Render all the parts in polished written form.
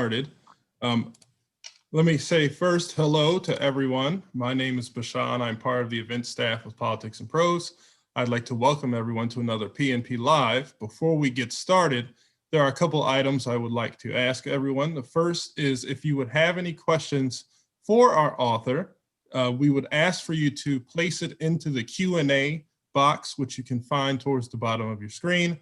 started. Let me say first, hello to everyone. My name is Bashan. I'm part of the event staff of Politics and Prose. I'd like to welcome everyone to another PNP Live. Before we get started, there are a couple items I would like to ask everyone. The first is if you would have any questions for our author, we would ask for you to place it into the Q&A box, which you can find towards the bottom of your screen,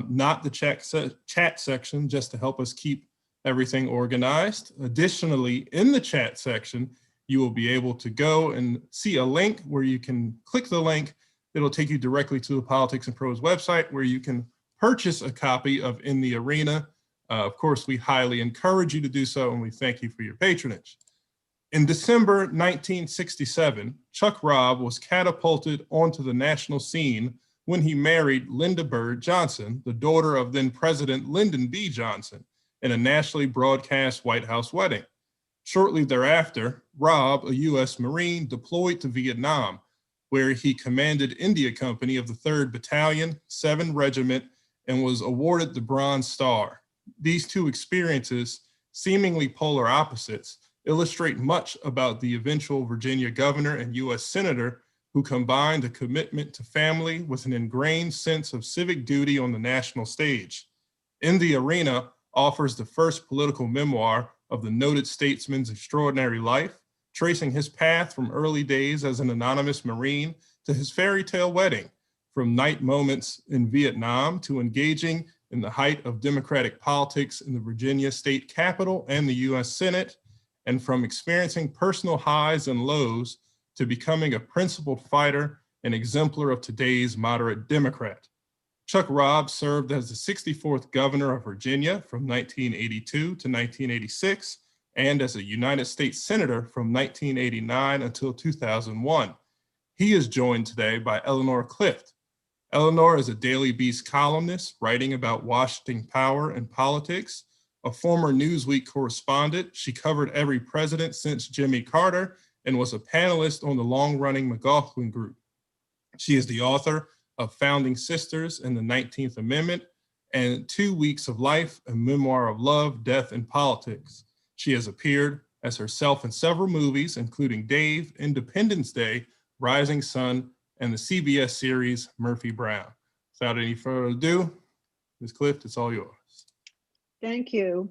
not the chat section, just to help us keep everything organized. Additionally, in the chat section, you will be able to go and see a link where you can click the link. It'll take you directly to the Politics and Prose website where you can purchase a copy of In the Arena. Of course, we highly encourage you to do so, and we thank you for your patronage. In December 1967, Chuck Robb was catapulted onto the national scene when he married Lynda Bird Johnson, the daughter of then President Lyndon B. Johnson, in a nationally broadcast White House wedding. Shortly thereafter, Robb, a U.S. Marine, deployed to Vietnam, where he commanded India Company of the 3rd Battalion, 7th Regiment, and was awarded the Bronze Star. These two experiences, seemingly polar opposites, illustrate much about the eventual Virginia governor and U.S. senator who combined a commitment to family with an ingrained sense of civic duty on the national stage. In the Arena offers the first political memoir of the noted statesman's extraordinary life, tracing his path from early days as an anonymous Marine to his fairy tale wedding, from night moments in Vietnam to engaging in the height of democratic politics in the Virginia state capitol and the U.S. Senate, and from experiencing personal highs and lows to becoming a principled fighter and exemplar of today's moderate Democrat. Chuck Robb served as the 64th governor of Virginia from 1982 to 1986, and as a United States Senator from 1989 until 2001. He is joined today by Eleanor Clift. Eleanor is a Daily Beast columnist writing about Washington power and politics. A former Newsweek correspondent, she covered every president since Jimmy Carter and was a panelist on the long-running McLaughlin Group. She is the author of Founding Sisters and the 19th Amendment and 2 Weeks of Life, a memoir of love, death, and politics. She has appeared as herself in several movies, including Dave, Independence Day, Rising Sun, and the CBS series Murphy Brown. Without any further ado, Ms. Clift, it's all yours. Thank you.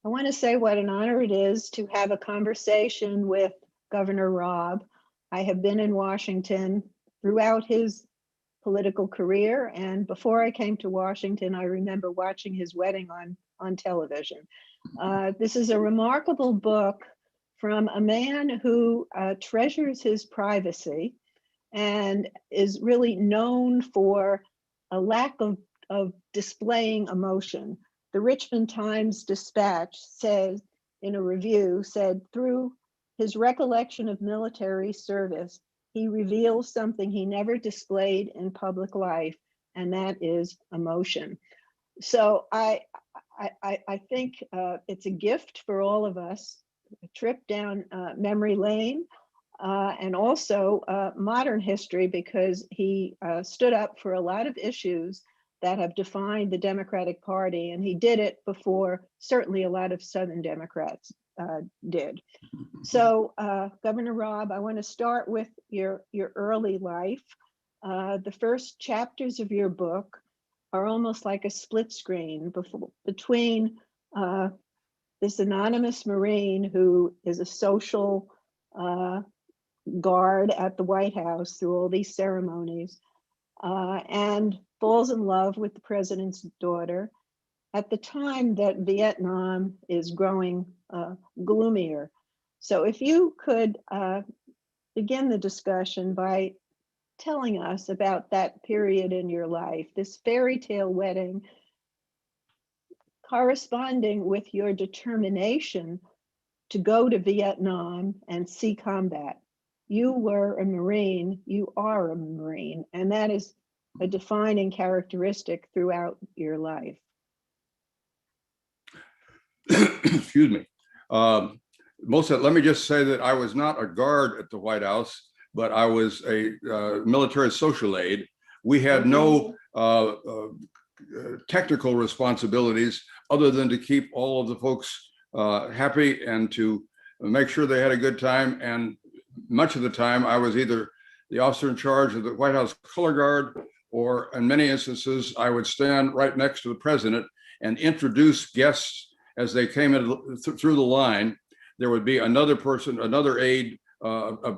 I want to say what an honor it is to have a conversation with Governor Robb. I have been in Washington throughout his political career, and before I came to Washington, I remember watching his wedding on television. This is a remarkable book from a man who treasures his privacy and is really known for a lack of displaying emotion. The Richmond Times-Dispatch says in a review, through his recollection of military service, he reveals something he never displayed in public life, and that is emotion. So I think it's a gift for all of us, a trip down memory lane, and also modern history, because he stood up for a lot of issues that have defined the Democratic Party, and he did it before certainly a lot of Southern Democrats did. So Governor Robb, I want to start with your early life. The first chapters of your book are almost like a split screen between this anonymous Marine who is a social guard at the White House through all these ceremonies, and falls in love with the president's daughter at the time that Vietnam is growing gloomier. So if you could begin the discussion by telling us about that period in your life, this fairy tale wedding corresponding with your determination to go to Vietnam and see combat. You were a Marine, you are a Marine, and that is a defining characteristic throughout your life. Excuse me. Let me just say that I was not a guard at the White House, but I was a military social aide. We had no technical responsibilities other than to keep all of the folks happy and to make sure they had a good time. And much of the time, I was either the officer in charge of the White House color guard, or in many instances, I would stand right next to the president and introduce guests as they came in through the line. There would be another person, another aide, a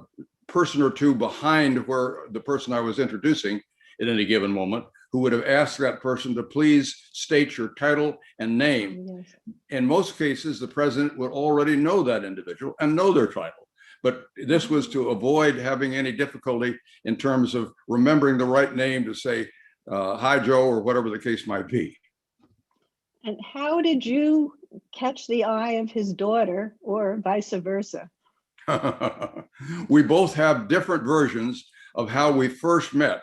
person or two behind where the person I was introducing at any given moment, who would have asked that person to please state your title and name. Yes. In most cases, the president would already know that individual and know their title. But this was to avoid having any difficulty in terms of remembering the right name to say, hi, Joe, or whatever the case might be. And how did you catch the eye of his daughter, or vice versa? We both have different versions of how we first met.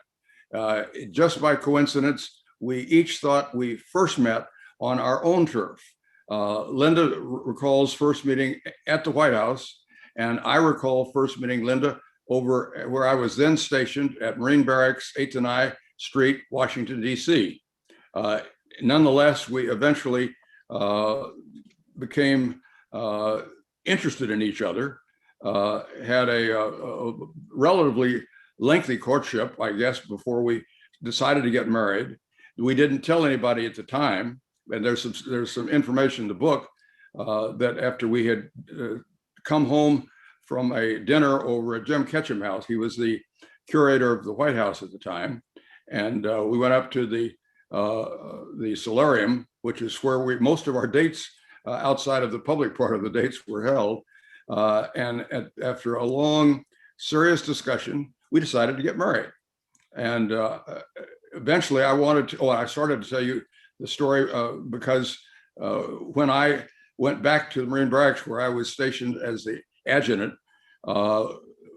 Just by coincidence, we each thought we first met on our own turf. Lynda recalls first meeting at the White House, and I recall first meeting Lynda over where I was then stationed at Marine Barracks, 8th and I Street, Washington, D.C. Nonetheless, we eventually became interested in each other, had a relatively lengthy courtship, I guess, before we decided to get married. We didn't tell anybody at the time, and there's some information in the book that after we had come home from a dinner over at Jim Ketchum House, he was the curator of the White House at the time, and we went up to the solarium, which is where most of our dates outside of the public part of the dates were held. And after a long, serious discussion, we decided to get married. And eventually I started to tell you the story because when I went back to the Marine Barracks where I was stationed as the adjutant,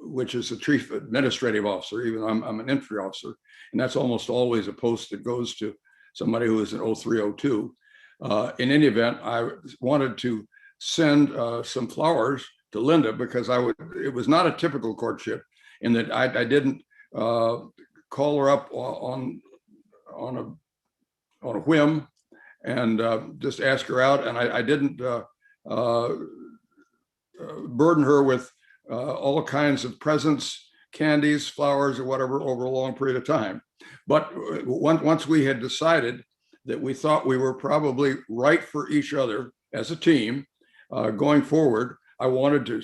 which is the chief administrative officer, even though I'm an infantry officer, and that's almost always a post that goes to somebody who is an 0302. In any event, I wanted to send some flowers to Lynda because it was not a typical courtship in that I didn't call her up on a whim and just ask her out, and I didn't burden her with all kinds of presents, candies, flowers, or whatever over a long period of time. But once we had decided that we thought we were probably right for each other as a team going forward, I wanted to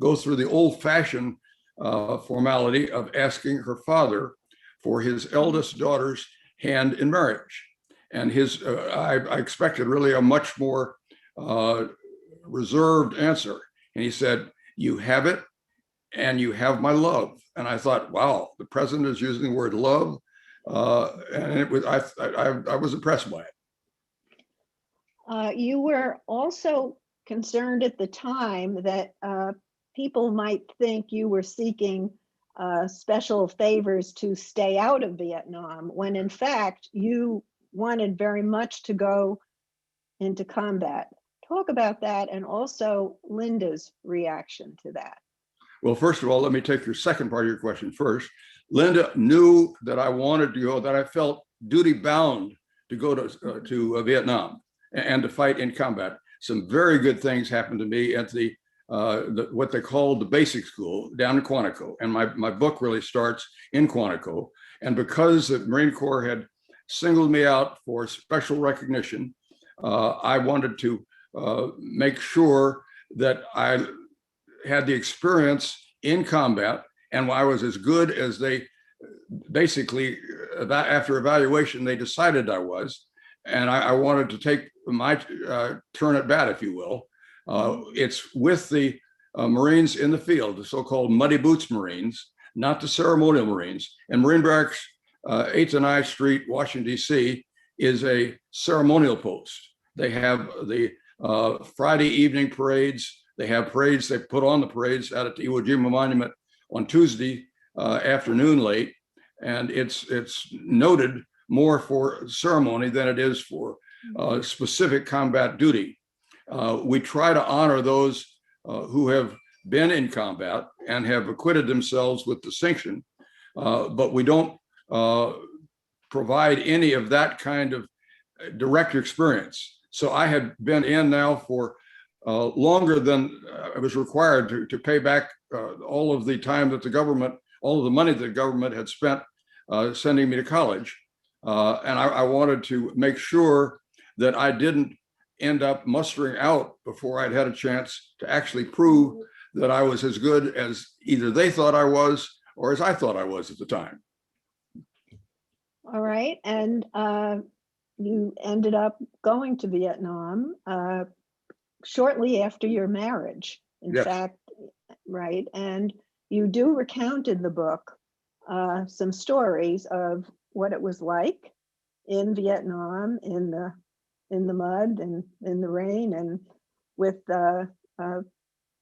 go through the old-fashioned formality of asking her father for his eldest daughter's hand in marriage. And I expected really a much more reserved answer. And he said, "You have it, and you have my love." And I thought, wow, the president is using the word love. And it was, I was impressed by it. You were also concerned at the time that people might think you were seeking special favors to stay out of Vietnam, when in fact you wanted very much to go into combat. Talk about that, and also Lynda's reaction to that. Well, first of all, let me take your second part of your question first. Lynda knew that I wanted to go, that I felt duty bound to go to Vietnam and to fight in combat. Some very good things happened to me at the what they called the basic school down in Quantico. And my book really starts in Quantico. And because the Marine Corps had singled me out for special recognition, I wanted to make sure that I had the experience in combat, and I was as good as they basically, after evaluation, they decided I was. And I wanted to take my turn at bat, if you will. It's with the Marines in the field, the so-called Muddy Boots Marines, not the ceremonial Marines. And Marine Barracks, 8th and I Street, Washington, D.C., is a ceremonial post. They have the Friday evening parades. They have parades, they put on the parades out at the Iwo Jima Monument on Tuesday afternoon late. And it's noted more for ceremony than it is for specific combat duty. We try to honor those who have been in combat and have acquitted themselves with distinction, but we don't provide any of that kind of direct experience. So I had been in now for longer than I was required to pay back all of the time that the government, all of the money that the government had spent sending me to college. And I wanted to make sure that I didn't end up mustering out before I'd had a chance to actually prove that I was as good as either they thought I was or as I thought I was at the time. All right. And you ended up going to Vietnam shortly after your marriage, in Yes. fact, right? And you do recount in the book some stories of what it was like in Vietnam, in the mud and in the rain, and with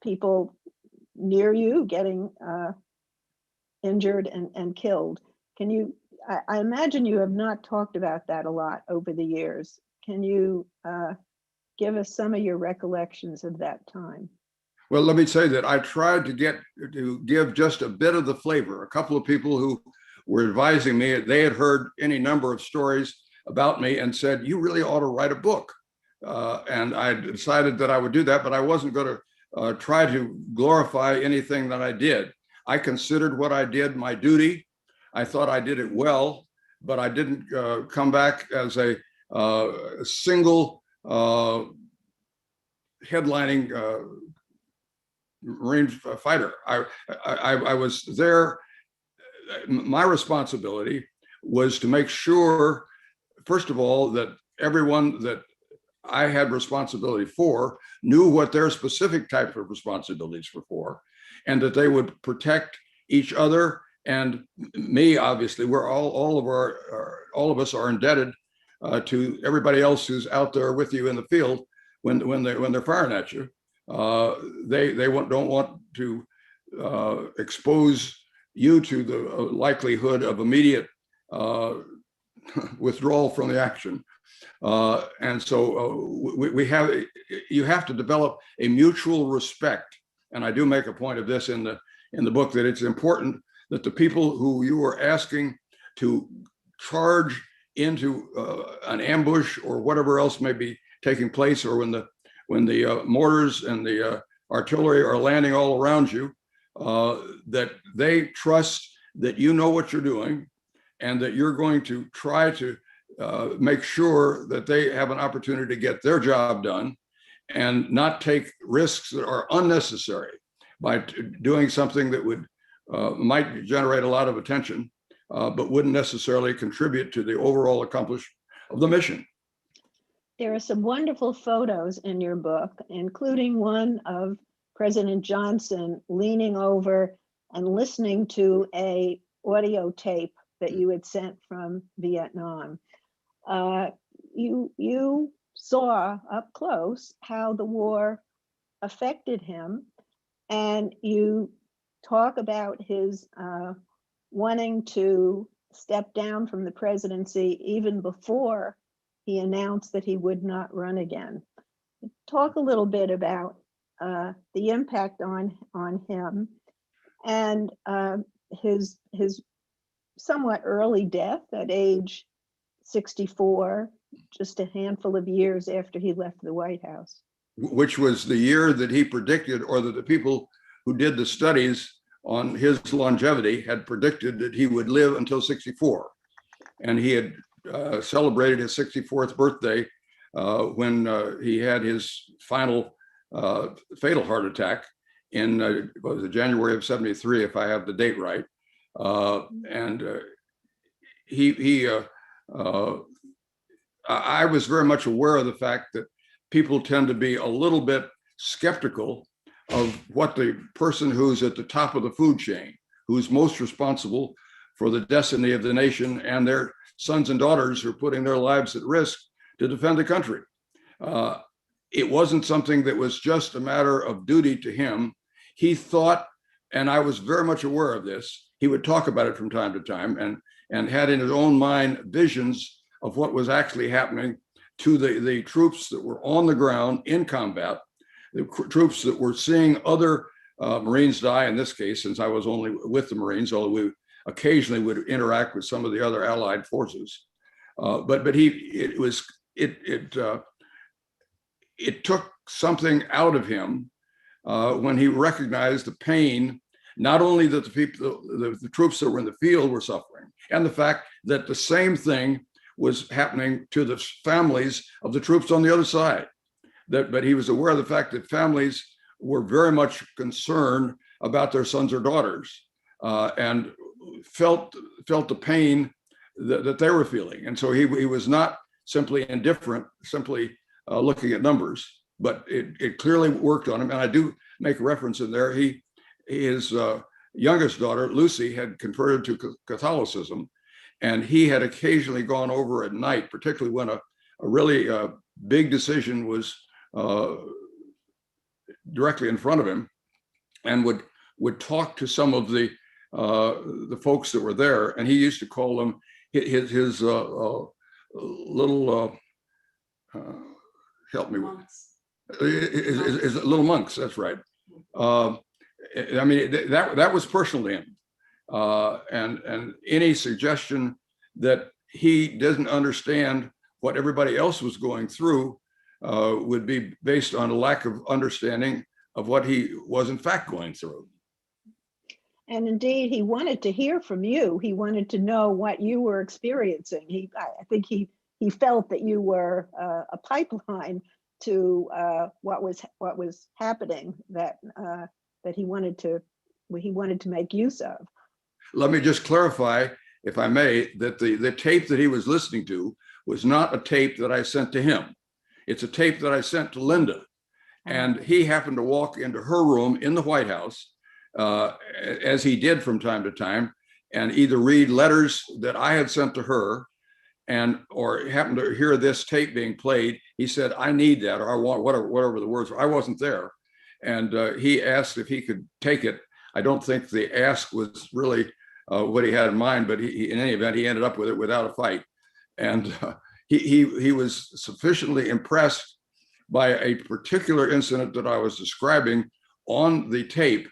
people near you getting injured and killed. Can you, I imagine you have not talked about that a lot over the years. Can you give us some of your recollections of that time? Well, let me say that I tried to give just a bit of the flavor. A couple of people who were advising me, they had heard any number of stories about me and said, you really ought to write a book. And I decided that I would do that, but I wasn't going to try to glorify anything that I did. I considered what I did my duty. I thought I did it well, but I didn't come back as a single headlining Marine fighter. I was there. My responsibility was to make sure, first of all, that everyone that I had responsibility for knew what their specific type of responsibilities were for, and that they would protect each other and me. Obviously, we're all of us are indebted to everybody else who's out there with you in the field when they're firing at you. They don't want to expose you to the likelihood of immediate withdrawal from the action. And so you have to develop a mutual respect. And I do make a point of this in the book, that it's important that the people who you are asking to charge into an ambush or whatever else may be taking place, or when the mortars and the artillery are landing all around you, that they trust that you know what you're doing, and that you're going to try to make sure that they have an opportunity to get their job done and not take risks that are unnecessary by doing something that would might generate a lot of attention, but wouldn't necessarily contribute to the overall accomplishment of the mission. There are some wonderful photos in your book, including one of President Johnson leaning over and listening to a audio tape that you had sent from Vietnam. You saw up close how the war affected him, and you talk about his wanting to step down from the presidency even before he announced that he would not run again. Talk a little bit about the impact on him and his somewhat early death at age 64, just a handful of years after he left the White House. Which was the year that he predicted, or that the people who did the studies on his longevity had predicted that he would live until 64. And he had celebrated his 64th birthday when he had his final fatal heart attack in what was it, January of 73, if I have the date right. I was very much aware of the fact that people tend to be a little bit skeptical of what the person who's at the top of the food chain, who's most responsible for the destiny of the nation and their sons and daughters who are putting their lives at risk to defend the country. It wasn't something that was just a matter of duty to him. He thought, and I was very much aware of this, he would talk about it from time to time, and had in his own mind visions of what was actually happening to the troops that were on the ground in combat, the troops that were seeing other Marines die, in this case, since I was only with the Marines, although we occasionally would interact with some of the other allied forces. But it it took something out of him when he recognized the pain, not only that the troops that were in the field were suffering, and the fact that the same thing was happening to the families of the troops on the other side. But he was aware of the fact that families were very much concerned about their sons or daughters, and felt the pain that they were feeling. And so he was not simply indifferent, simply looking at numbers, but it clearly worked on him. And I do make a reference in there. His youngest daughter, Lucy, had converted to Catholicism, and he had occasionally gone over at night, particularly when a really big decision was directly in front of him, and would talk to some of the folks that were there, and he used to call them his little help me with his little monks. That's right. I mean, that was personal to him, and any suggestion that he doesn't understand what everybody else was going through would be based on a lack of understanding of what he was in fact going through. And indeed, he wanted to hear from you. He wanted to know what you were experiencing. I think he felt that you were a pipeline to what was happening that he wanted to make use of. Let me just clarify, if I may, that the tape that he was listening to was not a tape that I sent to him. It's a tape that I sent to Lynda, and he happened to walk into her room in the White House, as he did from time to time, and either read letters that I had sent to her, or happened to hear this tape being played. He said, "I need that," or "I want," whatever the words were. I wasn't there, and he asked if he could take it. I don't think the ask was really what he had in mind, but in any event, he ended up with it without a fight, and he was sufficiently impressed by a particular incident that I was describing on the tape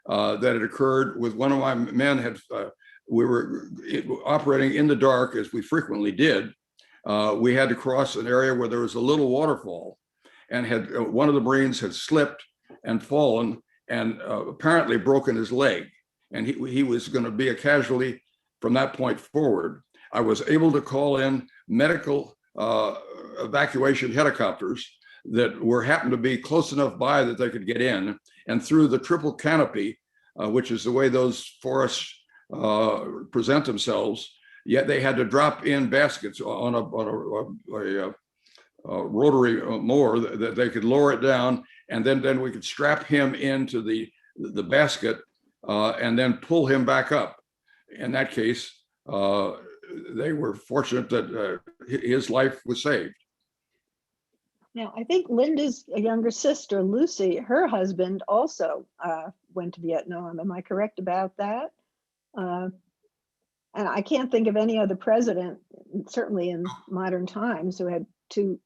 that had occurred with one of my men. We were operating in the dark, as we frequently did. We had to cross an area where there was a little waterfall, and one of the Marines had slipped and fallen and apparently broken his leg, and he was going to be a casualty from that point forward. I was able to call in medical evacuation helicopters that happened to be close enough by that they could get in, and through the triple canopy, which is the way those forests present themselves, yet they had to drop in baskets on a rotary mower that they could lower it down, and then we could strap him into the basket and then pull him back up. In that case, they were fortunate that his life was saved. Now, I think Lynda's younger sister, Lucy, her husband also went to Vietnam. Am I correct about that? And I can't think of any other president, certainly in modern times, who had two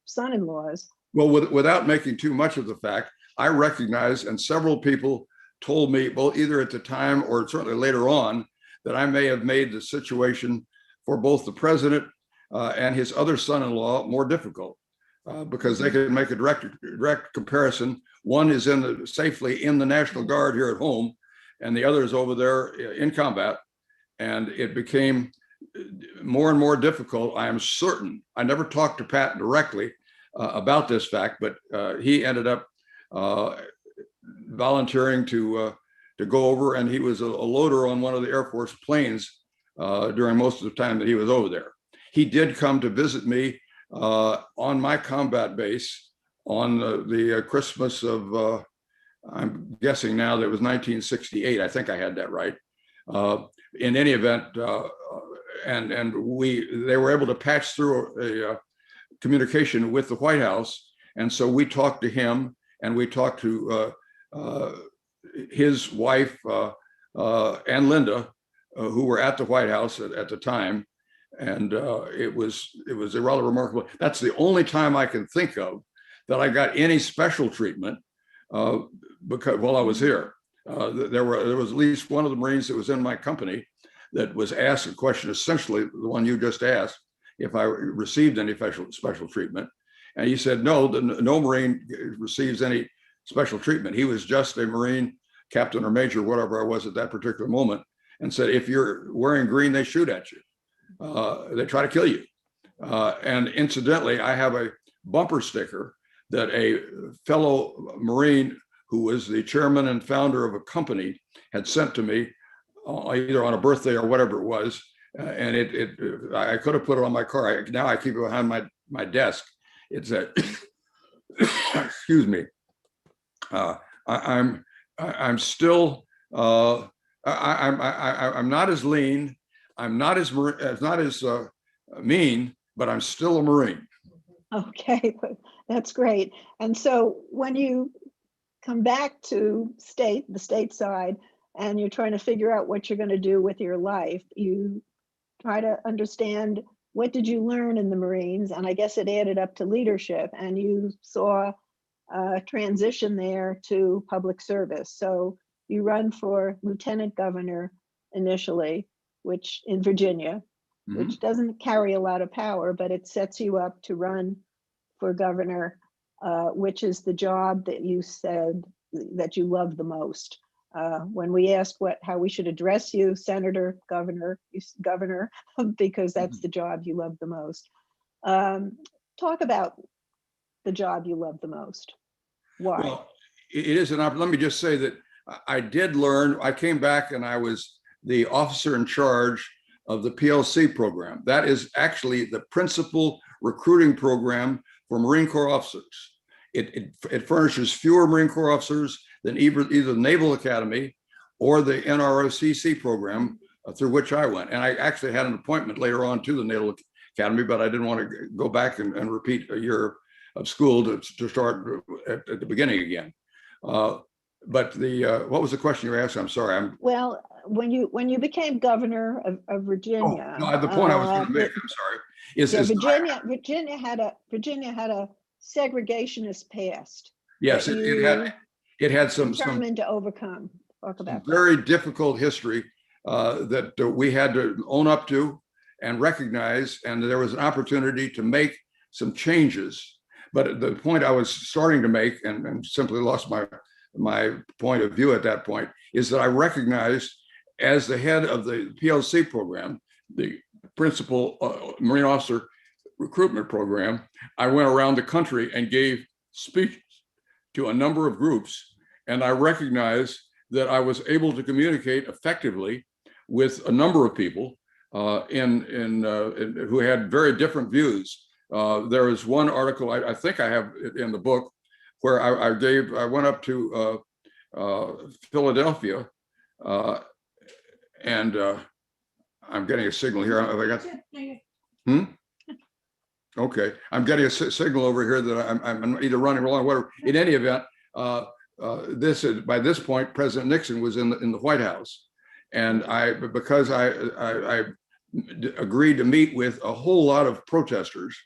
son-in-laws. Well, without making too much of the fact, I recognize, and several people told me, both either at the time or certainly later on, that I may have made the situation for both the president and his other son-in-law more difficult, because they could make a direct comparison. One is safely in the National Guard here at home, and the other is over there in combat. And it became more and more difficult. I am certain, I never talked to Pat directly about this fact, but he ended up volunteering to go over, and he was a loader on one of the Air Force planes during most of the time that he was over there. He did come to visit me on my combat base on the Christmas of, I'm guessing now that it was 1968. I think I had that right. In any event, and they were able to patch through a communication with the White House, and so we talked to him, and we talked to his wife and Lynda, who were at the White House at the time, and it was rather remarkable. That's the only time I can think of that I got any special treatment because while I was here. There was at least one of the Marines that was in my company that was asked a question, essentially the one you just asked, if I received any special treatment. And he said, no, no Marine receives any special treatment. He was just a Marine captain or major, whatever I was at that particular moment, and said, if you're wearing green, they shoot at you. They try to kill you. And incidentally, I have a bumper sticker that a fellow Marine who was the chairman and founder of a company had sent to me either on a birthday or whatever it was. And I could have put it on my car. Now I keep it behind my desk. It's a, excuse me. I'm still, I'm not as lean. I'm not as mean, but I'm still a Marine. Okay, that's great. And so when you come back to the state side, and you're trying to figure out what you're going to do with your life, you try to understand, what did you learn in the Marines? And I guess it added up to leadership, and you saw a transition there to public service. So you run for lieutenant governor initially, which in Virginia, which doesn't carry a lot of power, but it sets you up to run for governor, which is the job that you said that you love the most. When we asked how we should address you, Senator, Governor, because that's the job you love the most. Talk about the job you love the most. Why? Well, it is an opportunity. Let me just say that I did learn. I came back and I was the officer in charge of the PLC program. That is actually the principal recruiting program for Marine Corps officers. It furnishes fewer Marine Corps officers than either the Naval Academy or the NROCC program through which I went. And I actually had an appointment later on to the Naval Academy, but I didn't want to go back and repeat a year of school to start at the beginning again. But what was the question you were asking? I'm sorry. Well, when you became governor of Virginia, the point I was going to make, I'm sorry, is Virginia had a segregationist past. Yes, it had some determined to overcome. Talk about very difficult history that we had to own up to and recognize, and there was an opportunity to make some changes. But the point I was starting to make, and simply lost my point of view at that point, is that I recognized, as the head of the PLC program, the principal Marine officer recruitment program, I went around the country and gave speeches to a number of groups, and I recognized that I was able to communicate effectively with a number of people who had very different views. There was one article I think I have it in the book where I went up to Philadelphia, and I'm getting a signal here. Have I got? Okay, I'm getting a signal over here that I'm either running along, whatever. In any event, by this point, President Nixon was in the White House, and because I agreed to meet with a whole lot of protesters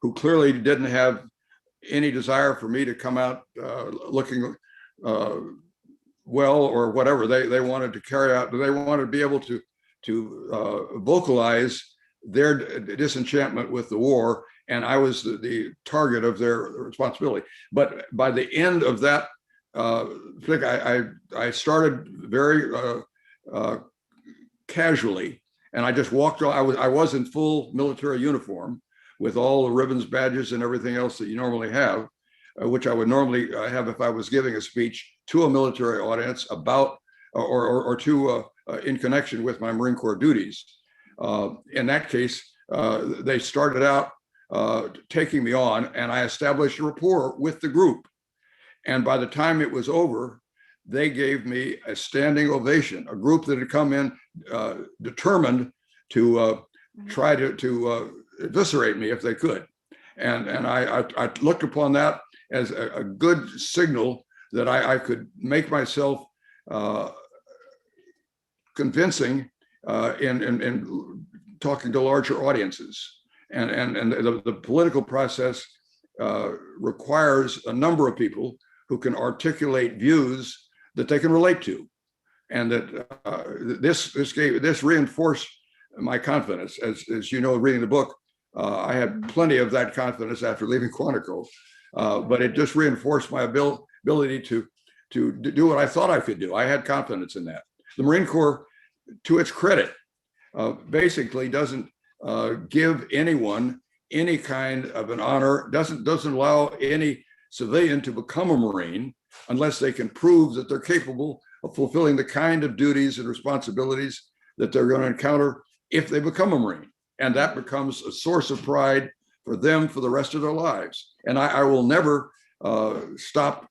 who clearly didn't have any desire for me to come out looking well or whatever. They wanted to carry out. They wanted to be able to vocalize their disenchantment with the war, and I was the target of their responsibility. But by the end of that, I started very casually, and I just walked. I was in full military uniform with all the ribbons, badges, and everything else that you normally have, which I would normally have if I was giving a speech to a military audience about or to in connection with my Marine Corps duties. In that case, they started out taking me on, and I established a rapport with the group. And by the time it was over, they gave me a standing ovation, a group that had come in determined to try to eviscerate me if they could. And I looked upon that as a good signal that I could make myself convincing in talking to larger audiences. And the political process requires a number of people who can articulate views that they can relate to. And that this reinforced my confidence. As you know, reading the book, I had plenty of that confidence after leaving Quantico, but it just reinforced my ability to do what I thought I could do. I had confidence in that. The Marine Corps, to its credit, basically doesn't give anyone any kind of an honor, doesn't allow any civilian to become a Marine unless they can prove that they're capable of fulfilling the kind of duties and responsibilities that they're going to encounter if they become a Marine. And that becomes a source of pride for them for the rest of their lives. And I will never stop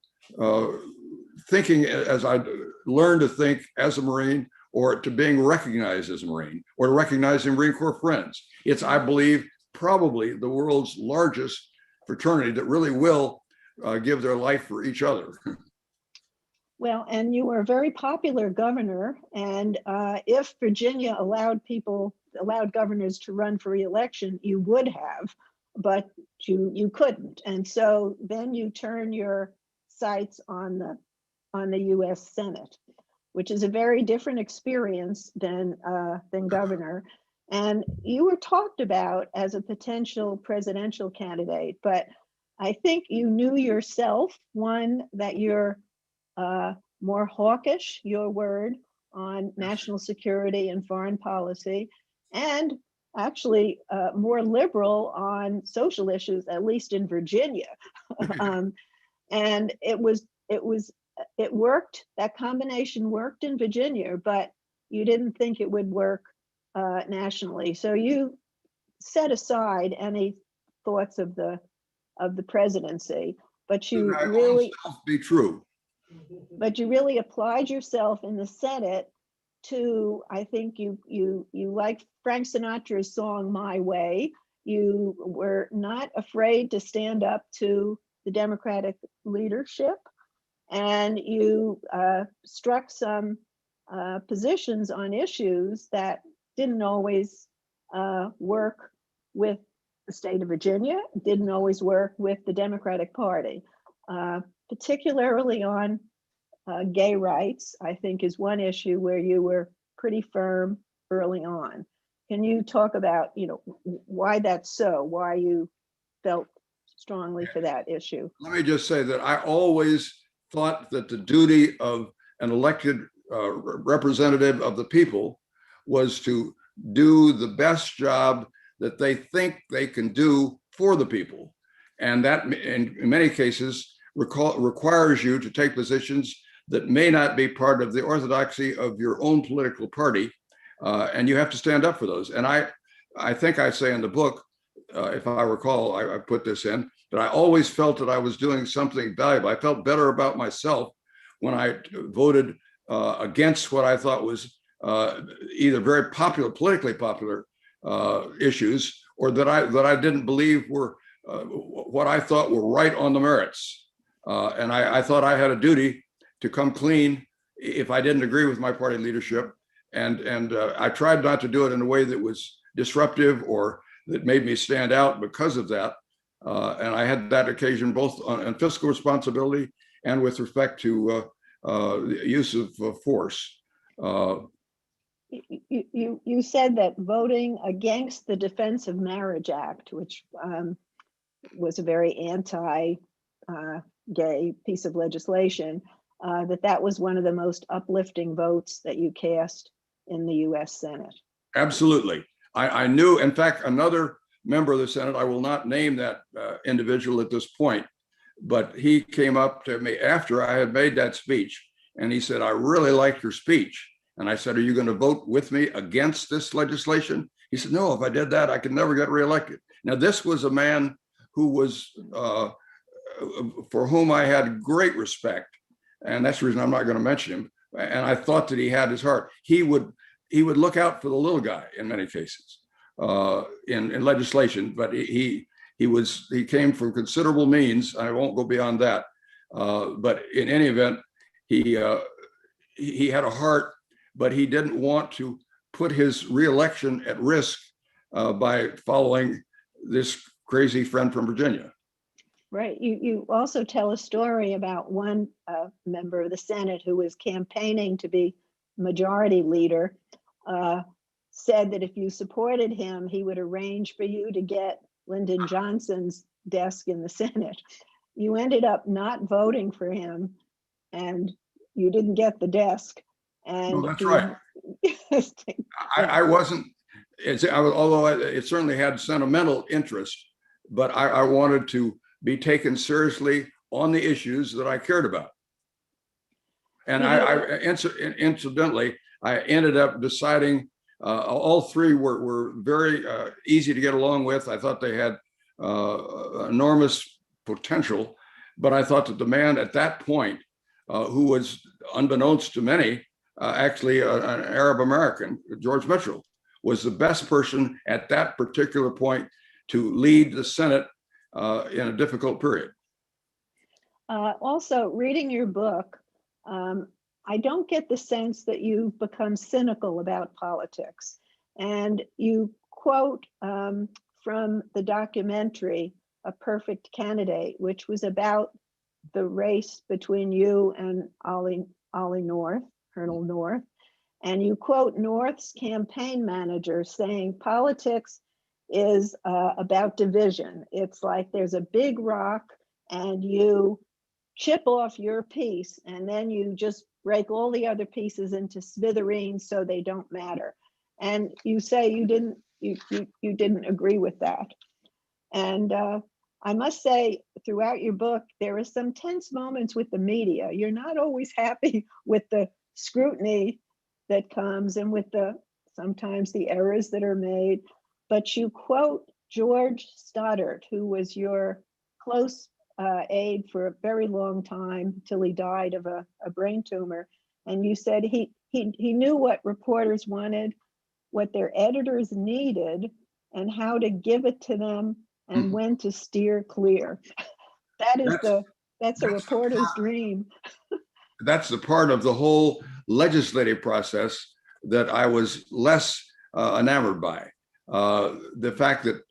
thinking as I learned to think as a Marine, or to being recognized as a Marine, or to recognizing Marine Corps friends. It's, I believe, probably the world's largest fraternity that really will give their life for each other. Well, and you were a very popular governor, and if Virginia allowed governors to run for re-election, you would have, but you couldn't. And so then you turn your sights on the U.S. Senate, which is a very different experience than governor. And you were talked about as a potential presidential candidate, but I think you knew yourself, one, that you're more hawkish, your word, on national security and foreign policy, and actually more liberal on social issues, at least in Virginia. And it worked. That combination worked in Virginia, but you didn't think it would work nationally. So you set aside any thoughts of the presidency, but you really be true. But you really applied yourself in the Senate to, I think you like Frank Sinatra's song "My Way." You were not afraid to stand up to the Democratic leadership, and you struck some positions on issues that didn't always work with the state of Virginia, didn't always work with the Democratic Party, particularly on gay rights, I think, is one issue where you were pretty firm early on. Can you talk about, why that's so, why you felt strongly for that issue? Let me just say that I always thought that the duty of an elected representative of the people was to do the best job that they think they can do for the people. And that, in many cases, requires you to take positions that may not be part of the orthodoxy of your own political party, and you have to stand up for those. And I think I say in the book, if I recall, I put this in, but I always felt that I was doing something valuable. I felt better about myself when I voted against what I thought was either very popular, politically popular issues, or that I didn't believe were what I thought were right on the merits. And I thought I had a duty to come clean if I didn't agree with my party leadership. And I tried not to do it in a way that was disruptive or that made me stand out because of that. And I had that occasion both on fiscal responsibility and with respect to the use of force. You said that voting against the Defense of Marriage Act, which was a very anti-gay piece of legislation, that was one of the most uplifting votes that you cast in the U.S. Senate. Absolutely. I knew, in fact, another member of the Senate, I will not name that individual at this point, but he came up to me after I had made that speech, and he said, "I really liked your speech." And I said, "Are you going to vote with me against this legislation?" He said, "No, if I did that, I could never get reelected." Now, this was a man who was, for whom I had great respect. And that's the reason I'm not going to mention him. And I thought that he had his heart. He would look out for the little guy in many cases in legislation, but he came from considerable means. I won't go beyond that. But in any event, he had a heart, but he didn't want to put his reelection at risk by following this crazy friend from Virginia. Right. You also tell a story about one member of the Senate who was campaigning to be majority leader, said that if you supported him, he would arrange for you to get Lyndon Johnson's desk in the Senate. You ended up not voting for him, and you didn't get the desk. And No, that's right. Yeah. I wasn't, although it certainly had sentimental interest, but I wanted to be taken seriously on the issues that I cared about. And incidentally, I ended up deciding all three were very easy to get along with. I thought they had enormous potential, but I thought that the man at that point, who was unbeknownst to many, actually an Arab American, George Mitchell, was the best person at that particular point to lead the Senate in a difficult period. Also, reading your book, I don't get the sense that you've become cynical about politics. And you quote from the documentary, A Perfect Candidate, which was about the race between you and Ollie North, Colonel North. And you quote North's campaign manager saying, politics is about division. It's like there's a big rock and you chip off your piece and then you just break all the other pieces into smithereens so they don't matter. And you say you didn't agree with that. And I must say, throughout your book, there are some tense moments with the media. You're not always happy with the scrutiny that comes and with sometimes the errors that are made. But you quote George Stoddart, who was your close aide for a very long time till he died of a brain tumor. And you said he knew what reporters wanted, what their editors needed, and how to give it to them and when to steer clear. That's a reporter's dream. That's the part of the whole legislative process that I was less enamored by. The fact that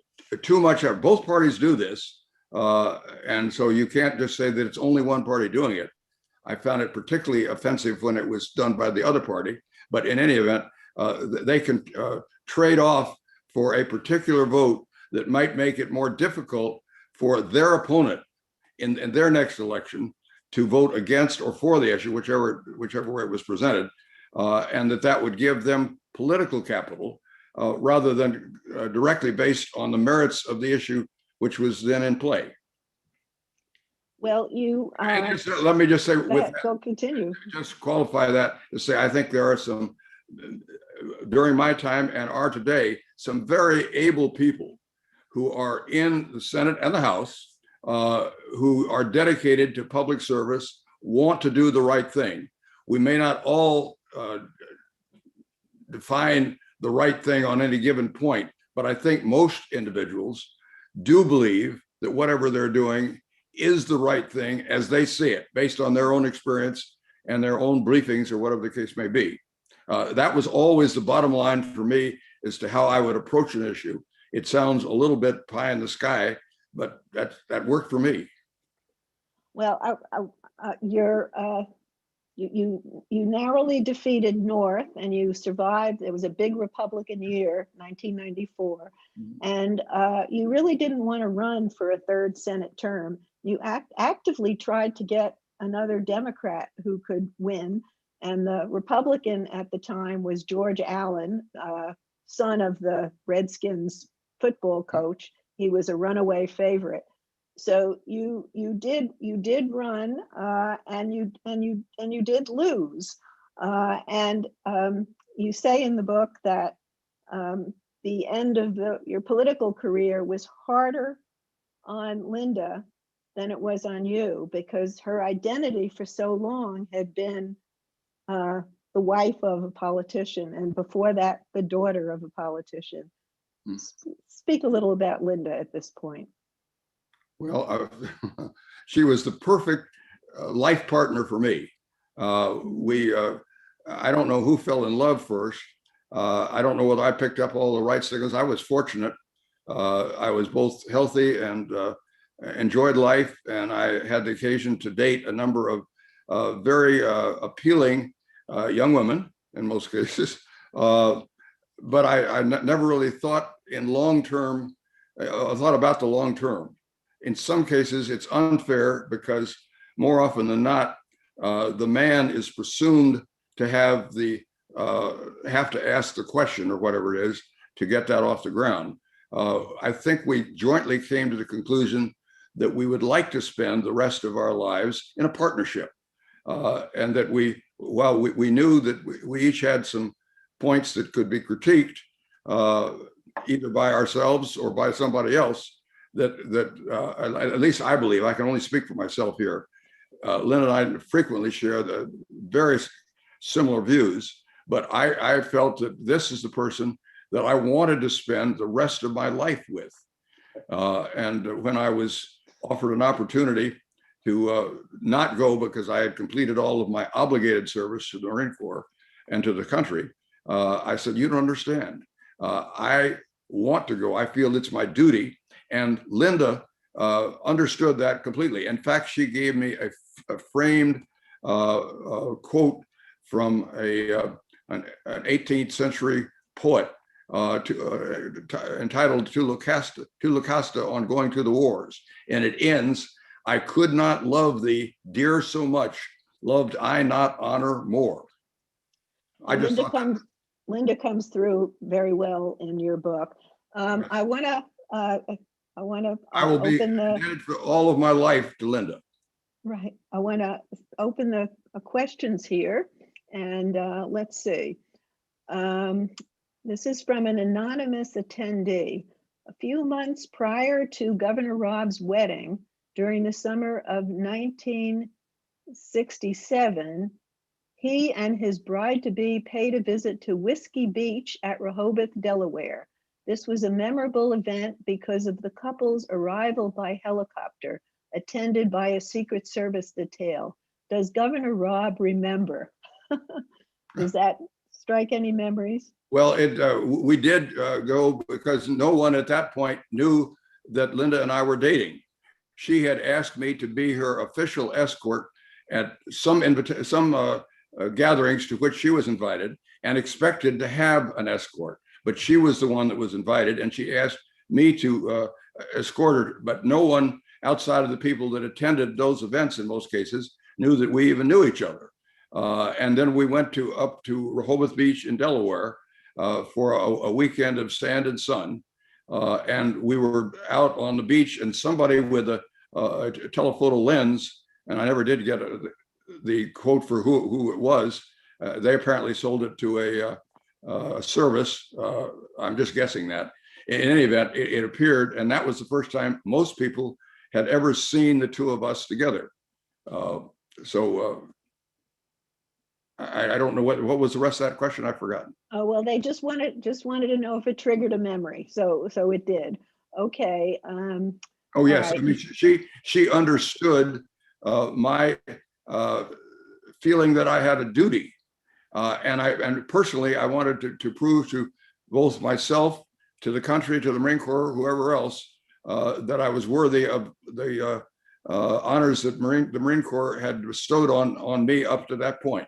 too much of both parties do this, and so you can't just say that it's only one party doing it. I found it particularly offensive when it was done by the other party, but in any event, they can trade off for a particular vote that might make it more difficult for their opponent in their next election to vote against or for the issue, whichever way it was presented, and that would give them political capital rather than directly based on the merits of the issue, which was then in play. Well, let me just say, so continue. Just qualify that to say, I think there are some, during my time and are today, some very able people who are in the Senate and the House, who are dedicated to public service, want to do the right thing. We may not all define the right thing on any given point, but I think most individuals do believe that whatever they're doing is the right thing as they see it, based on their own experience and their own briefings or whatever the case may be. That was always the bottom line for me as to how I would approach an issue. It sounds a little bit pie in the sky, but that worked for me. Well, you narrowly defeated North and you survived. It was a big Republican year, 1994. And you really didn't want to run for a third Senate term. You actively tried to get another Democrat who could win. And the Republican at the time was George Allen, son of the Redskins football coach. He was a runaway favorite. So you did run, and you did lose, and you say in the book that the end of your political career was harder on Lynda than it was on you, because her identity for so long had been the wife of a politician, and before that, the daughter of a politician. Speak a little about Lynda at this point. Well, she was the perfect life partner for me. I don't know who fell in love first. I don't know whether I picked up all the right signals. I was fortunate. I was both healthy and enjoyed life, and I had the occasion to date a number of very appealing young women in most cases. but I never really thought in long term. I thought about the long term. In some cases, it's unfair because more often than not, the man is presumed to have to ask the question or whatever it is to get that off the ground. I think we jointly came to the conclusion that we would like to spend the rest of our lives in a partnership, and that we knew that we each had some points that could be critiqued, either by ourselves or by somebody else. At least I believe, I can only speak for myself here. Lynn and I frequently share the various similar views, but I felt that this is the person that I wanted to spend the rest of my life with. And when I was offered an opportunity to not go because I had completed all of my obligated service to the Marine Corps and to the country, I said, you don't understand. I want to go. I feel it's my duty. And Lynda understood that completely. In fact, she gave me a framed quote from an 18th century poet entitled "To Lucasta on Going to the Wars," and it ends, "I could not love thee, dear, so much, loved I not honor more." I just Lynda comes through very well in your book. I want to I will be open the indebted for all of my life to Lynda. right. I want to open the questions here, and let's see. This is from an anonymous attendee. A few months prior to Governor Robb's wedding, during the summer of 1967, he and his bride-to-be paid a visit to Whiskey Beach at Rehoboth, Delaware. This was a memorable event because of the couple's arrival by helicopter, attended by a Secret Service detail. Does Governor Robb remember? Does that strike any memories? Well, we did go because no one at that point knew that Lynda and I were dating. She had asked me to be her official escort at some gatherings to which she was invited and expected to have an escort, but she was the one that was invited, and she asked me to escort her, but no one outside of the people that attended those events in most cases knew that we even knew each other. And then we went up to Rehoboth Beach in Delaware for a weekend of sand and sun. And we were out on the beach, and somebody with a telephoto lens, and I never did get the quote for who it was. They apparently sold it to a service. I'm just guessing that. In any event, it appeared, and that was the first time most people had ever seen the two of us together. I don't know what was the rest of that question. I've forgotten. Oh, well, they just wanted to know if it triggered a memory. So it did. Okay. Oh yes, right. I mean she understood my feeling that I had a duty, and personally I wanted to prove to both myself, to the country, to the Marine Corps, whoever else, that I was worthy of the honors that the Marine Corps had bestowed on me up to that point.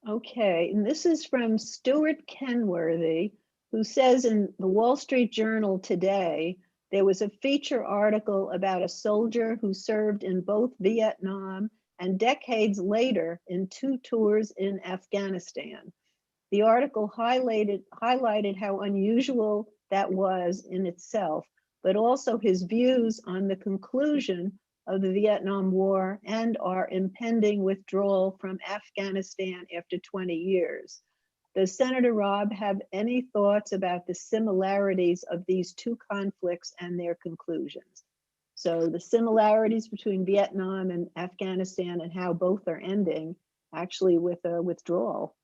Okay, and this is from Stuart Kenworthy, who says in the Wall Street Journal today, there was a feature article about a soldier who served in both Vietnam and decades later in 2 tours in Afghanistan. The article highlighted how unusual that was in itself, but also his views on the conclusion of the Vietnam War and our impending withdrawal from Afghanistan after 20 years. Does Senator Robb have any thoughts about the similarities of these 2 conflicts and their conclusions? So the similarities between Vietnam and Afghanistan and how both are ending actually with a withdrawal.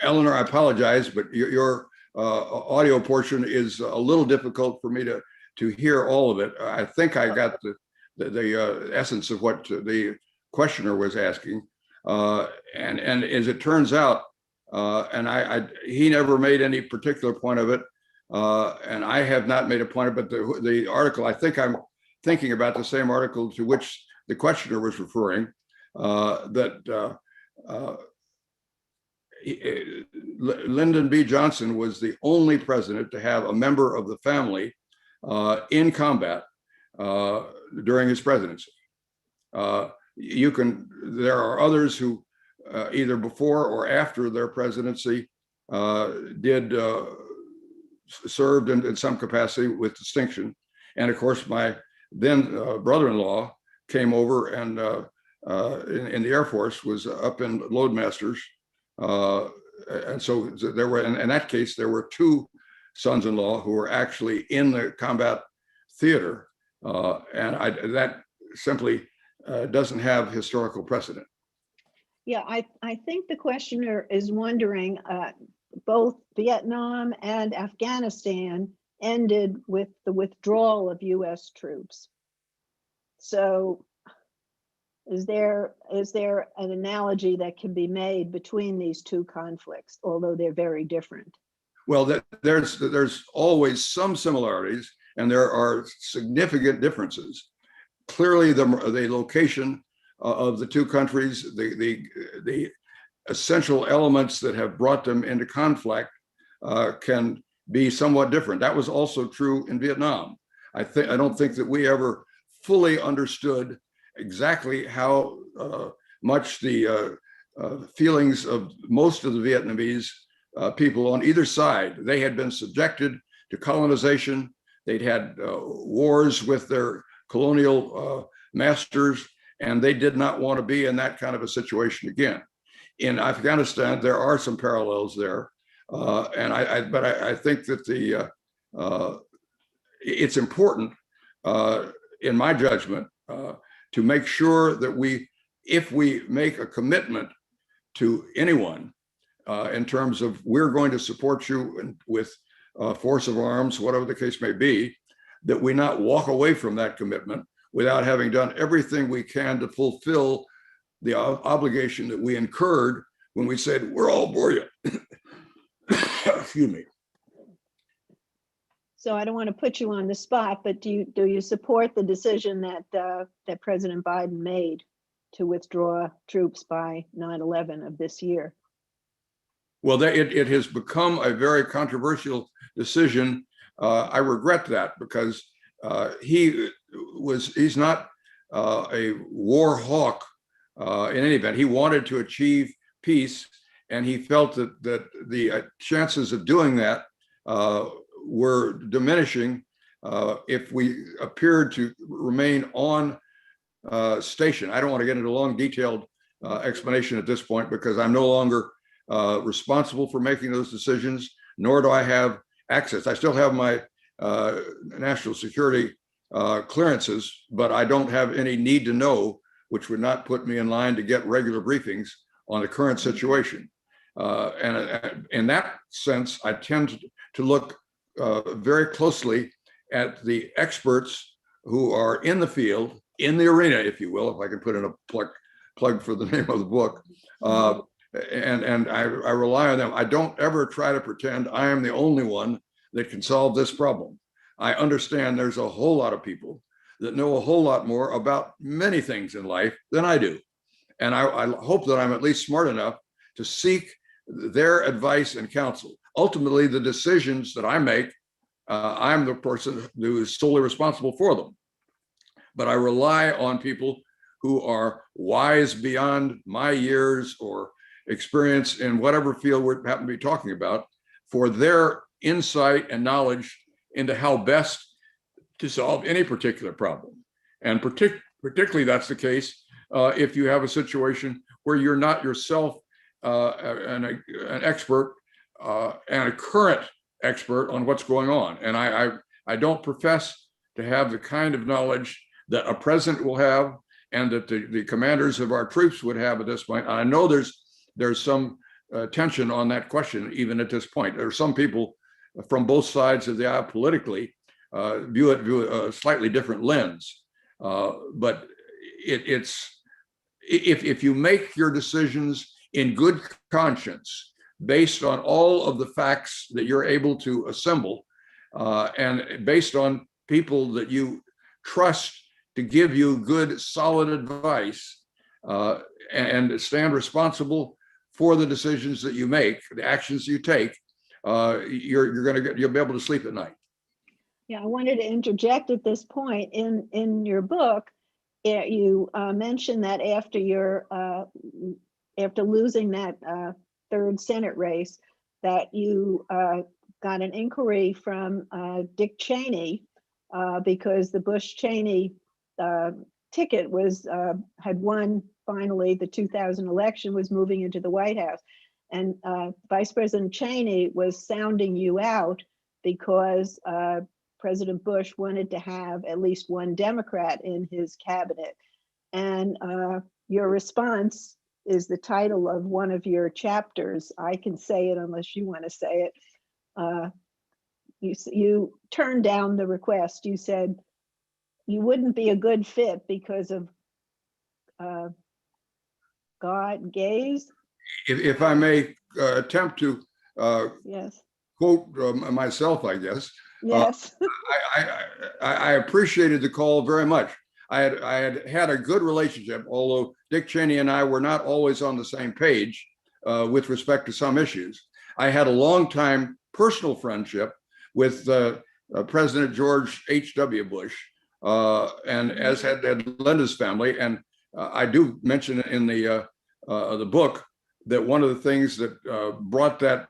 Eleanor, I apologize, but your audio portion is a little difficult for me to hear all of it. I think I got the essence of what the questioner was asking, and as it turns out, and he never made any particular point of it, and I have not made a point of it. The article, I think I'm thinking about the same article to which the questioner was referring, that Lyndon B. Johnson was the only president to have a member of the family in combat during his presidency. There are others who either before or after their presidency served in some capacity with distinction. And of course, my then brother-in-law came over and in the Air Force was up in Loadmasters. And so there were, in that case, there were two sons-in-law who were actually in the combat theater. That simply doesn't have historical precedent. Yeah, I think the questioner is wondering, both Vietnam and Afghanistan ended with the withdrawal of US troops. So is there an analogy that can be made between these two conflicts, although they're very different? Well, there's always some similarities and there are significant differences. Clearly, the location of the two countries, the essential elements that have brought them into conflict can be somewhat different. That was also true in Vietnam. I don't think that we ever fully understood exactly how much the feelings of most of the Vietnamese people on either side. They had been subjected to colonization. They'd had wars with their colonial masters, and they did not want to be in that kind of a situation again. In Afghanistan, there are some parallels there, but I think that it's important, in my judgment, to make sure that if we make a commitment to anyone in terms of we're going to support you with force of arms, whatever the case may be, that we not walk away from that commitment without having done everything we can to fulfill the obligation that we incurred when we said, we're all for you. Excuse me. So I don't want to put you on the spot, but do you support the decision that President Biden made to withdraw troops by 9/11 of this year? Well, it has become a very controversial decision. I regret that because he's not a war hawk in any event. He wanted to achieve peace, and he felt that the chances of doing that were diminishing if we appeared to remain on station. I don't want to get into a long, detailed explanation at this point because I'm no longer responsible for making those decisions, nor do I have access. I still have my national security clearances, but I don't have any need to know, which would not put me in line to get regular briefings on the current situation. And in that sense, I tend to look very closely at the experts who are in the field, in the arena, if you will, if I can put in a plug for the name of the book. And I rely on them. I don't ever try to pretend I am the only one that can solve this problem. I understand there's a whole lot of people that know a whole lot more about many things in life than I do. And I hope that I'm at least smart enough to seek their advice and counsel. Ultimately, the decisions that I make, I'm the person who is solely responsible for them. But I rely on people who are wise beyond my years or experience in whatever field we happen to be talking about for their insight and knowledge into how best to solve any particular problem. And particularly that's the case if you have a situation where you're not yourself an expert and a current expert on what's going on. And I don't profess to have the kind of knowledge that a president will have and that the commanders of our troops would have at this point. And I know there's some tension on that question, even at this point. There are some people from both sides of the aisle politically view it a slightly different lens. But it's if you make your decisions in good conscience, based on all of the facts that you're able to assemble, and based on people that you trust to give you good, solid advice, and stand responsible for the decisions that you make, the actions you take, you'll be able to sleep at night. Yeah, I wanted to interject at this point. In your book, you mentioned that after losing that third Senate race, that you got an inquiry from Dick Cheney because the Bush-Cheney ticket had won finally the 2000 election, was moving into the White House. And Vice President Cheney was sounding you out because President Bush wanted to have at least one Democrat in his cabinet. And your response is the title of one of your chapters. I can say it unless you want to say it. You turned down the request. You said you wouldn't be a good fit because of God gaze. If I may attempt to Yes. quote myself, I guess. Yes. I appreciated the call very much. I had a good relationship, although Dick Cheney and I were not always on the same page with respect to some issues. I had a long time personal friendship with President George H.W. Bush, and as had Lynda's family. And I do mention in the book that one of the things that brought that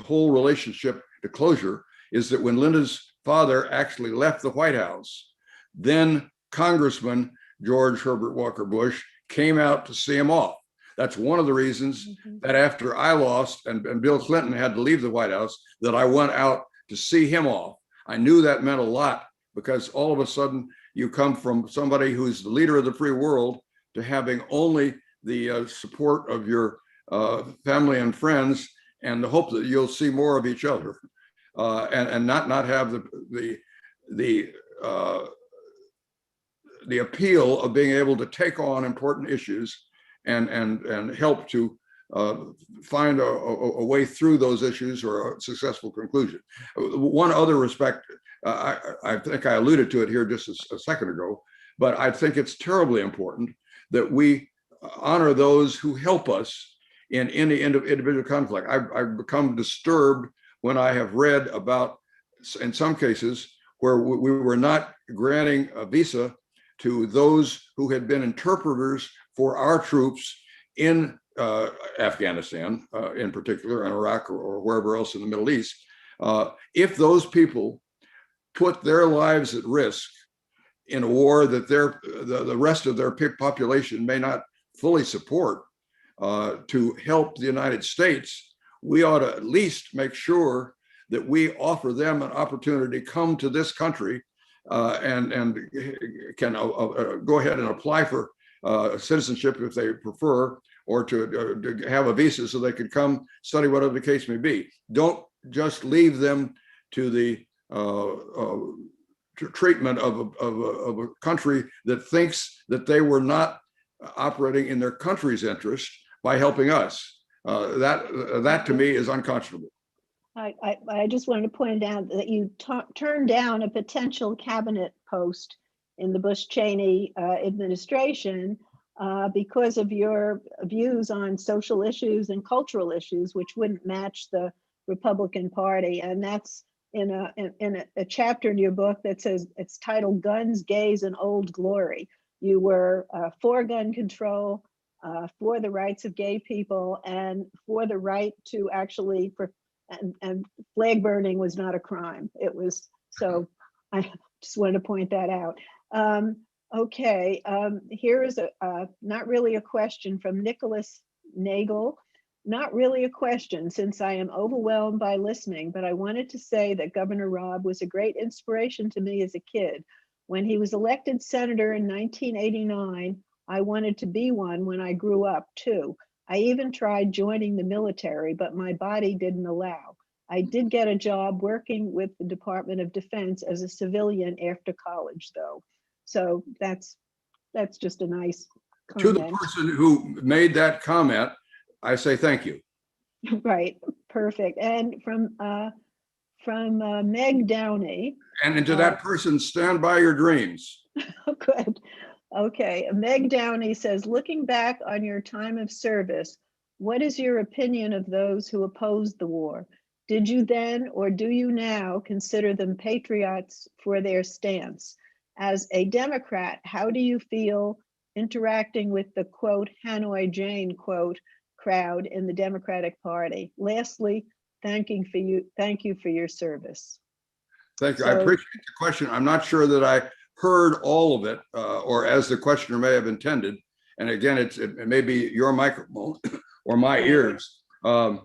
whole relationship to closure is that when Lynda's father actually left the White House, then Congressman George Herbert Walker Bush came out to see him off. That's one of the reasons that after I lost and Bill Clinton had to leave the White House, that I went out to see him off. I knew that meant a lot, because all of a sudden you come from somebody who's the leader of the free world to having only the support of your family and friends, and the hope that you'll see more of each other, and not have the appeal of being able to take on important issues and help to find a way through those issues or a successful conclusion. One other respect, I think I alluded to it here just a second ago, but I think it's terribly important that we honor those who help us in any individual conflict. I've become disturbed when I have read about, in some cases, where we were not granting a visa to those who had been interpreters for our troops in Afghanistan, in particular, in Iraq or wherever else in the Middle East. If those people put their lives at risk in a war that the rest of their population may not fully support, to help the United States, we ought to at least make sure that we offer them an opportunity to come to this country and can go ahead and apply for citizenship if they prefer, or to have a visa so they could come study, whatever the case may be. Don't just leave them to the treatment of a country that thinks that they were not operating in their country's interest by helping us. That to me is unconscionable. I just wanted to point out that you turned down a potential cabinet post in the Bush-Cheney administration because of your views on social issues and cultural issues, which wouldn't match the Republican Party. And that's in a chapter in your book that says, it's titled Guns, Gays, and Old Glory. You were for gun control, for the rights of gay people, and for the right to actually, and flag burning was not a crime. It was, so I just wanted to point that out. Okay, here is not really a question from Nicholas Nagel. Not really a question, since I am overwhelmed by listening, but I wanted to say that Governor Robb was a great inspiration to me as a kid. When he was elected senator in 1989, I wanted to be one when I grew up too. I even tried joining the military, but my body didn't allow. I did get a job working with the Department of Defense as a civilian after college though. So that's just a nice comment. To the person who made that comment, I say thank you. Right, perfect. And from Meg Downey. And to that person, stand by your dreams. Good. Okay. Meg Downey says, looking back on your time of service, What is your opinion of those who opposed the war? Did you then or do you now consider them patriots for their stance? As a Democrat, how do you feel interacting with the quote Hanoi Jane quote crowd in the Democratic Party? Lastly, thank you for your service. Thank you. I appreciate the question. I'm not sure that I heard all of it, or as the questioner may have intended. And again, it may be your microphone or my ears. In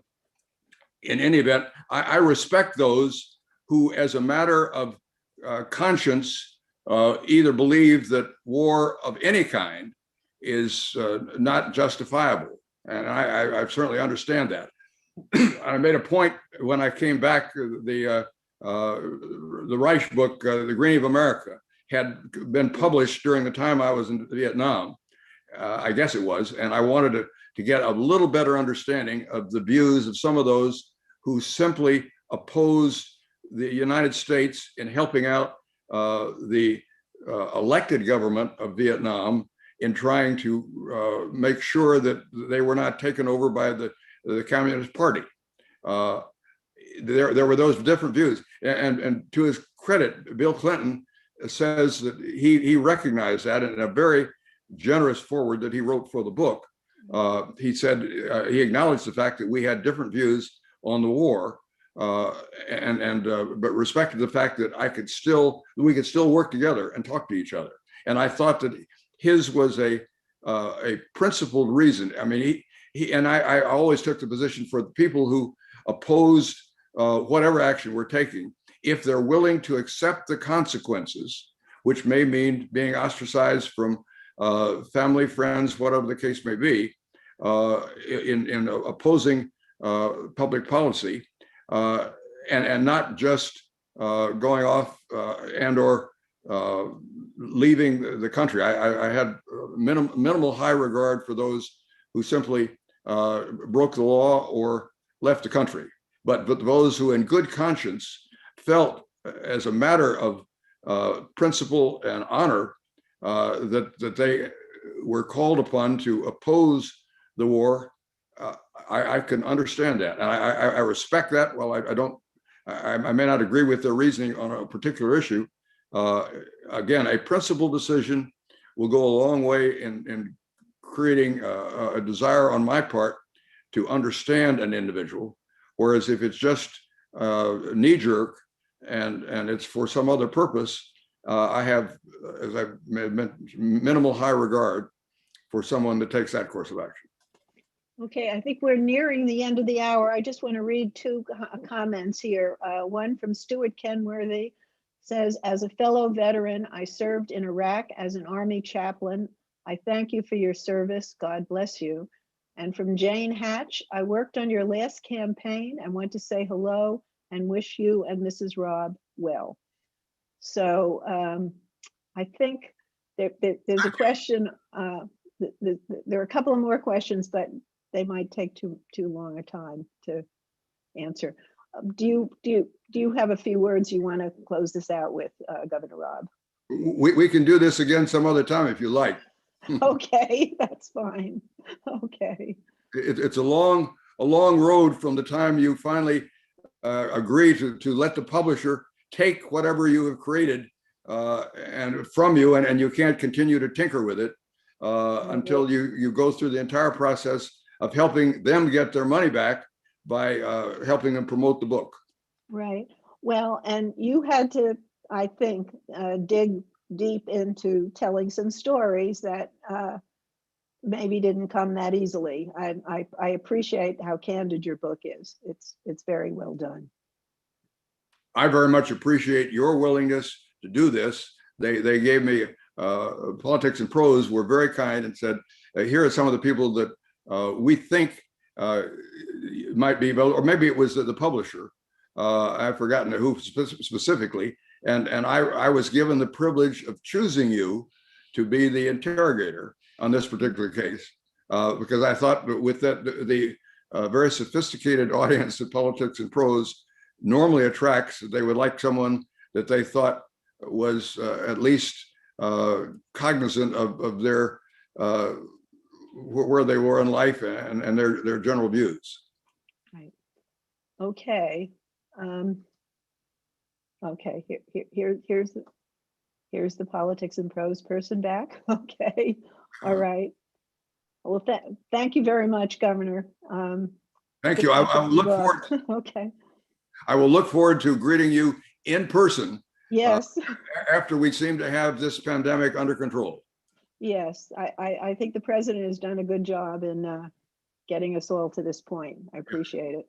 any event, I respect those who, as a matter of conscience, either believe that war of any kind is not justifiable. And I certainly understand that. I made a point when I came back, the Reich book, The Green of America, had been published during the time I was in Vietnam, I guess it was, and I wanted to get a little better understanding of the views of some of those who simply oppose the United States in helping out the elected government of Vietnam in trying to make sure that they were not taken over by the Communist Party. There were those different views, and to his credit, Bill Clinton says that he recognized that in a very generous foreword that he wrote for the book. He said he acknowledged the fact that we had different views on the war, but respected the fact that we could still work together and talk to each other. And I thought that his was a principled reason. I mean, I always took the position for the people who opposed whatever action we're taking, if they're willing to accept the consequences, which may mean being ostracized from family, friends, whatever the case may be, in opposing public policy, and not just going off or leaving the country. I had minimal high regard for those who simply broke the law or left the country, but those who in good conscience felt, as a matter of principle and honor, that they were called upon to oppose the war. I can understand that, and I respect that. Well, I may not agree with their reasoning on a particular issue. Again, a principled decision will go a long way in creating a desire on my part to understand an individual. Whereas if it's just knee-jerk and it's for some other purpose, I have, as I've mentioned, minimal high regard for someone that takes that course of action. Okay, I think we're nearing the end of the hour. I just want to read two comments here. One from Stuart Kenworthy says, as a fellow veteran, I served in Iraq as an Army chaplain. I thank you for your service. God bless you. And from Jane Hatch, I worked on your last campaign and want to say hello and wish you and Mrs. Robb well. So I think there's a question. There are a couple of more questions, but they might take too long a time to answer. Do you have a few words you want to close this out with, Governor Robb? We can do this again some other time if you like. Okay, that's fine. Okay. It's a long road from the time you finally agree to let the publisher take whatever you have created and from you, and you can't continue to tinker with it until you go through the entire process of helping them get their money back by helping them promote the book. Right. Well, and you had to, I think, dig deep into telling some stories that maybe didn't come that easily. I appreciate how candid your book is. It's very well done. I very much appreciate your willingness to do this. They gave me Politics and Prose were very kind and said, here are some of the people that we think might be, or maybe it was the publisher. I've forgotten who specifically. And I was given the privilege of choosing you to be the interrogator on this particular case, because I thought with that the very sophisticated audience that Politics and Prose normally attracts, they would like someone that they thought was at least cognizant of their where they were in life and their general views. Right. Okay. Okay. Here's the politics and prose person back. Okay. All right. Well, thank you very much, Governor. Thank you. I will look forward. Okay. I will look forward to greeting you in person. Yes. After we seem to have this pandemic under control. Yes. I think the president has done a good job in getting us all to this point. I appreciate it.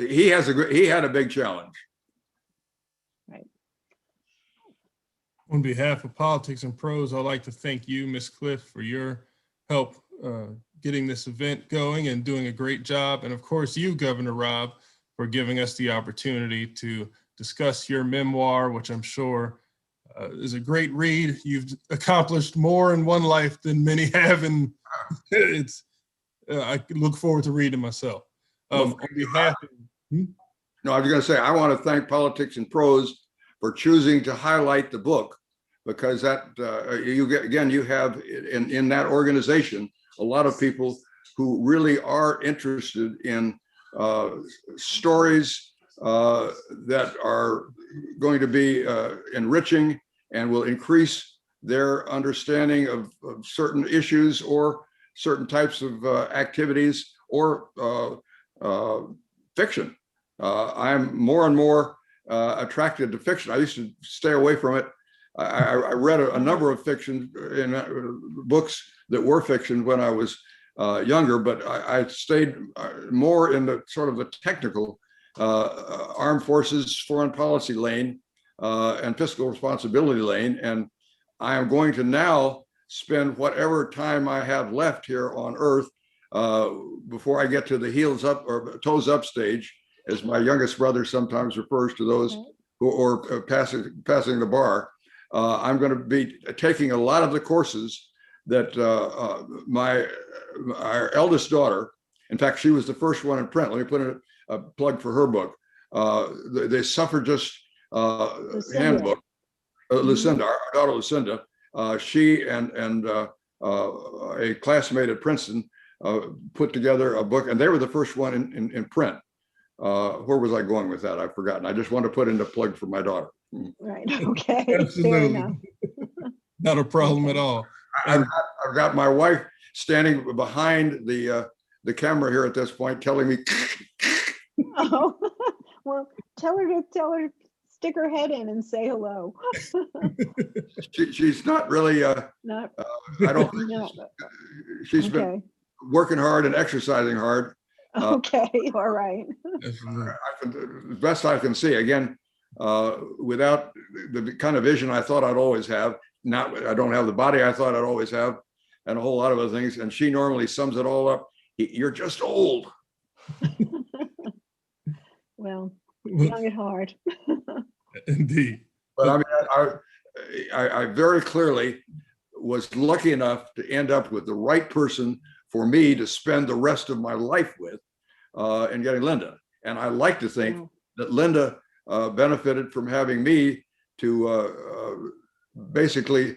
He had a big challenge. Right. On behalf of Politics and Prose, I'd like to thank you, Ms. Clift, for your help getting this event going and doing a great job. And of course, you, Governor Robb, for giving us the opportunity to discuss your memoir, which I'm sure is a great read. You've accomplished more in one life than many have, and I look forward to reading myself. On behalf of, No, I was going to say, I want to thank Politics and Prose for choosing to highlight the book, because that you have in that organization a lot of people who really are interested in stories that are going to be enriching and will increase their understanding of certain issues or certain types of activities or fiction. I'm more and more attracted to fiction. I used to stay away from it. I read a number of fiction in books that were fiction when I was younger, but I stayed more in the sort of the technical armed forces, foreign policy lane and fiscal responsibility lane. And I am going to now spend whatever time I have left here on Earth before I get to the heels up or toes up stage, as my youngest brother sometimes refers to those who are passing the bar. I'm going to be taking a lot of the courses that our eldest daughter, in fact, she was the first one in print. Let me put in a plug for her book, the suffragist handbook. Lucinda, our daughter Lucinda, she and a classmate at Princeton put together a book, and they were the first one in print. Where was I going with that? I've forgotten. I just want to put in a plug for my daughter. Right. Okay. Fair absolutely. enough. Not a problem at all. I've got my wife standing behind the camera here at this point, telling me. Oh, well, tell her, stick her head in and say hello. She's not really. Not. I don't think No. she's Okay. been working hard and exercising hard. Okay. All right. Absolutely. Best I can see. Again, without the kind of vision I thought I'd always have. I don't have the body I thought I'd always have, and a whole lot of other things. And she normally sums it all up. You're just old. Well, young at heart. Indeed. But I mean, I very clearly was lucky enough to end up with the right person for me to spend the rest of my life with in getting Lynda. And I like to think that Lynda benefited from having me to basically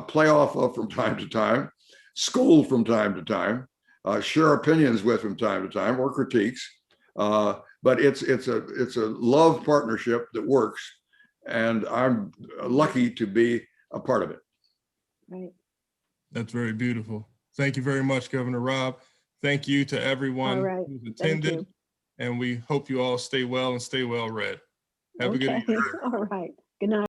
play off of from time to time, school from time to time, share opinions with from time to time, or critiques. But it's a love partnership that works, and I'm lucky to be a part of it. Right. That's very beautiful. Thank you very much, Governor Robb. Thank you to everyone who's attended, and we hope you all stay well and stay well read. Have a good evening. All right. Good night.